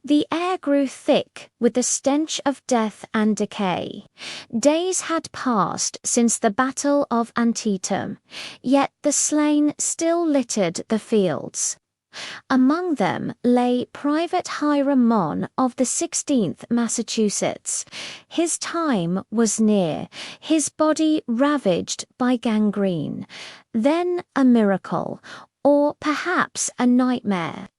The air grew thick with the stench of death and decay. Days had passed since the Battle of Antietam, yet the slain still littered the fields. Among them lay Private Hiram Mon of the 16th Massachusetts. His time was near, his body ravaged by gangrene. Then a miracle, or perhaps a nightmare.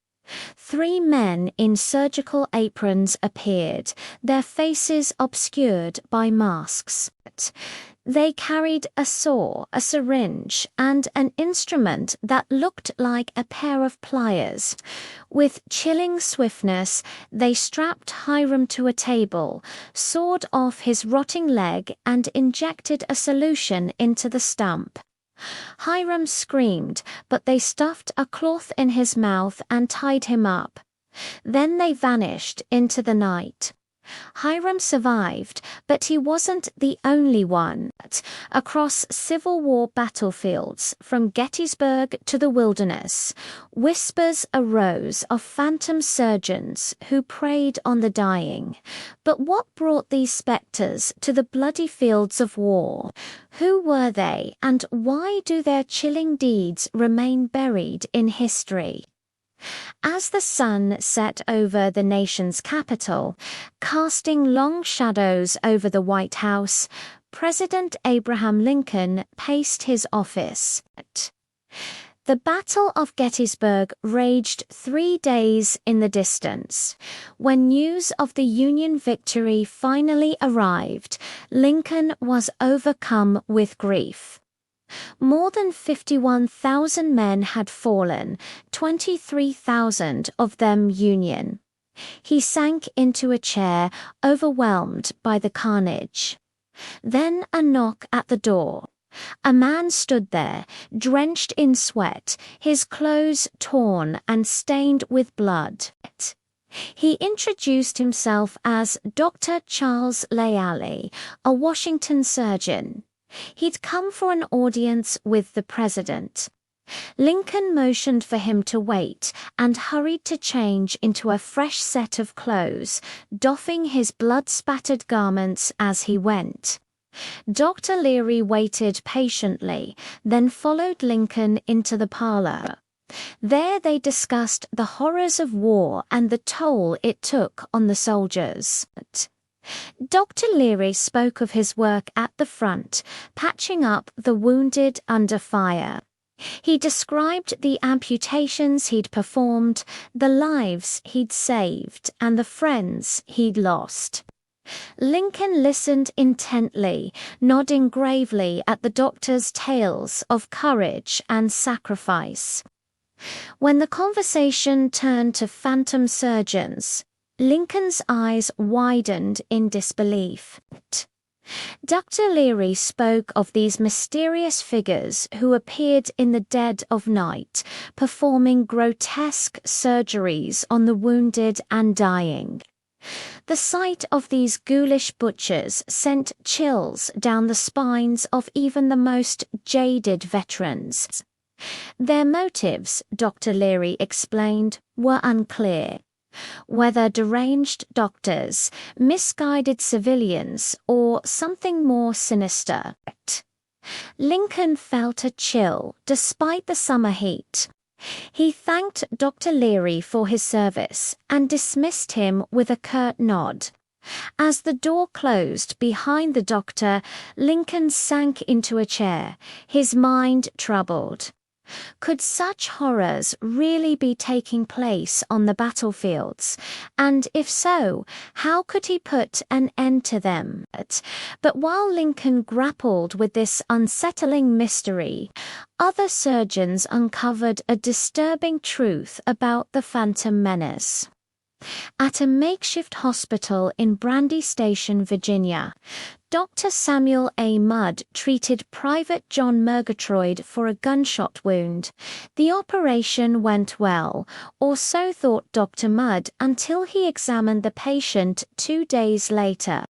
3 men in surgical aprons appeared, their faces obscured by masks. They carried a saw, a syringe, and an instrument that looked like a pair of pliers. With chilling swiftness, they strapped Hiram to a table, sawed off his rotting leg, and injected a solution into the stump. Hiram screamed, but they stuffed a cloth in his mouth and tied him up. Then they vanished into the night. Hiram survived, but he wasn't the only one. Across Civil War battlefields, from Gettysburg to the Wilderness, whispers arose of phantom surgeons who preyed on the dying. But what brought these spectres to the bloody fields of war? Who were they, and why do their chilling deeds remain buried in history? As the sun set over the nation's capital, casting long shadows over the White House, President Abraham Lincoln paced his office. The Battle of Gettysburg raged 3 days in the distance. When news of the Union victory finally arrived, Lincoln was overcome with grief. More than 51,000 men had fallen, 23,000 of them Union. He sank into a chair, overwhelmed by the carnage. Then a knock at the door. A man stood there, drenched in sweat, his clothes torn and stained with blood. He introduced himself as Dr. Charles Leale, a Washington surgeon. He'd come for an audience with the president. Lincoln motioned for him to wait and hurried to change into a fresh set of clothes, doffing his blood-spattered garments as he went. Dr. Leary waited patiently, then followed Lincoln into the parlor. There they discussed the horrors of war and the toll it took on the soldiers. Dr. Leary spoke of his work at the front, patching up the wounded under fire. He described the amputations he'd performed, the lives he'd saved, and the friends he'd lost. Lincoln listened intently, nodding gravely at the doctor's tales of courage and sacrifice. When the conversation turned to phantom surgeons, Lincoln's eyes widened in disbelief. Dr. Leary spoke of these mysterious figures who appeared in the dead of night, performing grotesque surgeries on the wounded and dying. The sight of these ghoulish butchers sent chills down the spines of even the most jaded veterans. Their motives, Dr. Leary explained, were unclear. Whether deranged doctors, misguided civilians, or something more sinister. Lincoln felt a chill despite the summer heat. He thanked Dr. Leary for his service and dismissed him with a curt nod. As the door closed behind the doctor, Lincoln sank into a chair, his mind troubled. Could such horrors really be taking place on the battlefields? And if so, how could he put an end to them? But while Lincoln grappled with this unsettling mystery, other surgeons uncovered a disturbing truth about the Phantom Menace. At a makeshift hospital in Brandy Station, Virginia, Dr. Samuel A. Mudd treated Private John Murgatroyd for a gunshot wound. The operation went well, or so thought Dr. Mudd until he examined the patient 2 days later.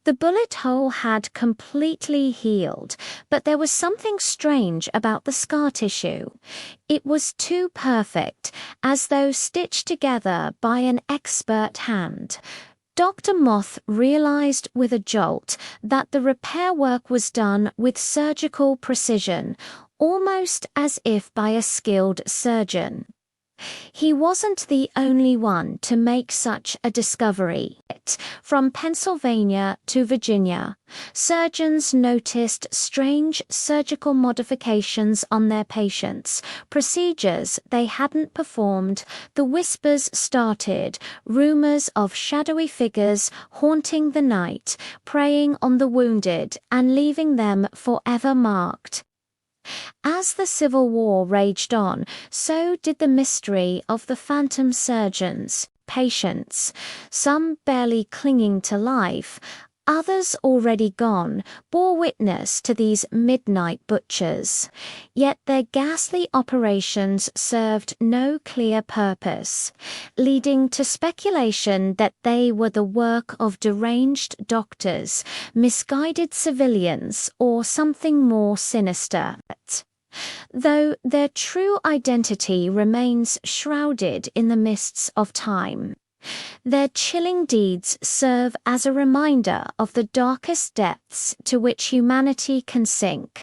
The bullet hole had completely healed, but there was something strange about the scar tissue. It was too perfect, as though stitched together by an expert hand. Dr. Moth realized with a jolt that the repair work was done with surgical precision, almost as if by a skilled surgeon. He wasn't the only one to make such a discovery. From Pennsylvania to Virginia, surgeons noticed strange surgical modifications on their patients, procedures they hadn't performed. The whispers started, rumors of shadowy figures haunting the night, preying on the wounded and leaving them forever marked. As the Civil War raged on, so did the mystery of the phantom surgeons, patients, some barely clinging to life, others already gone, bore witness to these midnight butchers. Yet their ghastly operations served no clear purpose, leading to speculation that they were the work of deranged doctors, misguided civilians, or something more sinister. Though their true identity remains shrouded in the mists of time. Their chilling deeds serve as a reminder of the darkest depths to which humanity can sink.